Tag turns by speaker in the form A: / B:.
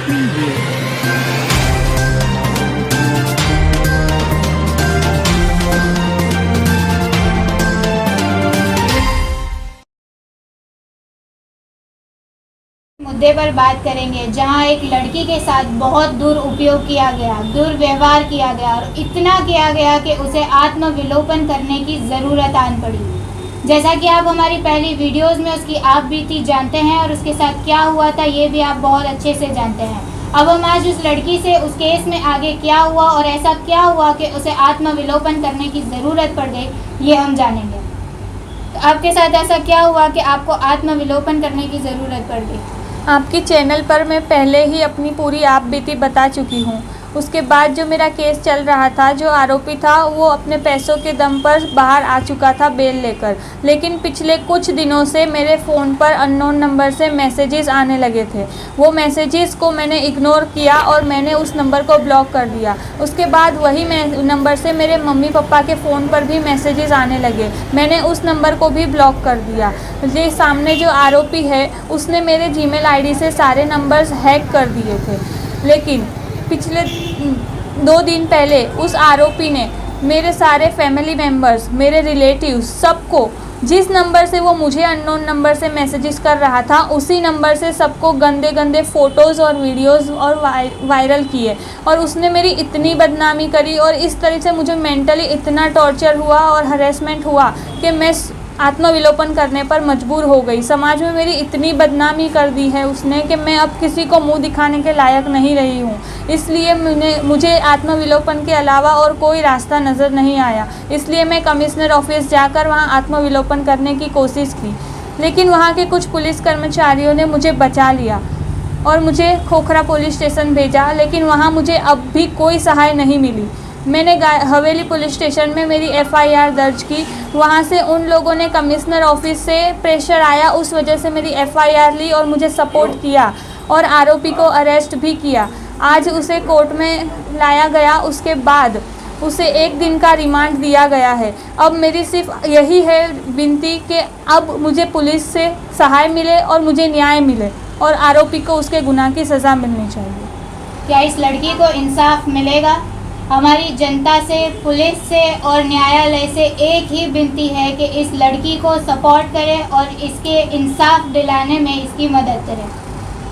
A: Preview.
B: मुद्दे पर बात करेंगे जहां एक लड़की के साथ बहुत दुरुपयोग किया गया, दुर्व्यवहार किया गया और इतना किया गया कि उसे आत्मविलोपन करने की ज़रूरत आन पड़ी। जैसा कि आप हमारी पहली वीडियोस में उसकी आप बीती जानते हैं और उसके साथ क्या हुआ था ये भी आप बहुत अच्छे से जानते हैं। अब हम आज उस लड़की से उस केस में आगे क्या हुआ और ऐसा क्या हुआ कि उसे आत्मविलोपन करने की ज़रूरत पड़ गई ये हम जानेंगे। तो आपके साथ ऐसा क्या हुआ कि आपको आत्मविलोपन करने की ज़रूरत पड़ गई?
C: आपके चैनल पर मैं पहले ही अपनी पूरी आप बीती बता चुकी हूँ। उसके बाद जो मेरा केस चल रहा था, जो आरोपी था वो अपने पैसों के दम पर बाहर आ चुका था बेल लेकर, लेकिन पिछले कुछ दिनों से मेरे फ़ोन पर अननोन नंबर से मैसेजेस आने लगे थे। वो मैसेजेस को मैंने इग्नोर किया और मैंने उस नंबर को ब्लॉक कर दिया। उसके बाद वही नंबर से मेरे मम्मी पापा के फ़ोन पर भी मैसेजेस आने लगे, मैंने उस नंबर को भी ब्लॉक कर दिया। ये सामने जो आरोपी है उसने मेरे जीमेल आईडी से सारे नंबर्स हैक कर दिए थे, लेकिन पिछले 2 दिन पहले उस आरोपी ने मेरे सारे फैमिली मेम्बर्स, मेरे रिलेटिव्स, सबको जिस नंबर से वो मुझे अननोन नंबर से मैसेजेस कर रहा था उसी नंबर से सबको गंदे गंदे फ़ोटोज़ और वीडियोज़ और वायरल किए। और उसने मेरी इतनी बदनामी करी और इस तरह से मुझे मेंटली इतना टॉर्चर हुआ और हरेसमेंट हुआ कि मैं आत्मविलोपन करने पर मजबूर हो गई। समाज में मेरी इतनी बदनामी कर दी है उसने कि मैं अब किसी को मुंह दिखाने के लायक नहीं रही हूँ। इसलिए मुझे आत्मविलोपन के अलावा और कोई रास्ता नज़र नहीं आया। इसलिए मैं कमिश्नर ऑफिस जाकर वहाँ आत्मविलोपन करने की कोशिश की, लेकिन वहाँ के कुछ पुलिस कर्मचारियों ने मुझे बचा लिया और मुझे खोखरा पुलिस स्टेशन भेजा, लेकिन वहाँ मुझे अब भी कोई सहाय नहीं मिली। मैंने हवेली पुलिस स्टेशन में मेरी FIR दर्ज की। वहाँ से उन लोगों ने कमिश्नर ऑफिस से प्रेशर आया, उस वजह से मेरी FIR ली और मुझे सपोर्ट किया और आरोपी को अरेस्ट भी किया। आज उसे कोर्ट में लाया गया, उसके बाद उसे 1 दिन का रिमांड दिया गया है। अब मेरी सिर्फ यही है विनती कि अब मुझे पुलिस से सहाय मिले और मुझे न्याय मिले और आरोपी को उसके गुनाह की सज़ा मिलनी चाहिए।
B: क्या इस लड़की को इंसाफ मिलेगा? हमारी जनता से, पुलिस से और न्यायालय से एक ही विनती है कि इस लड़की को सपोर्ट करें और इसके इंसाफ दिलाने में इसकी मदद करें।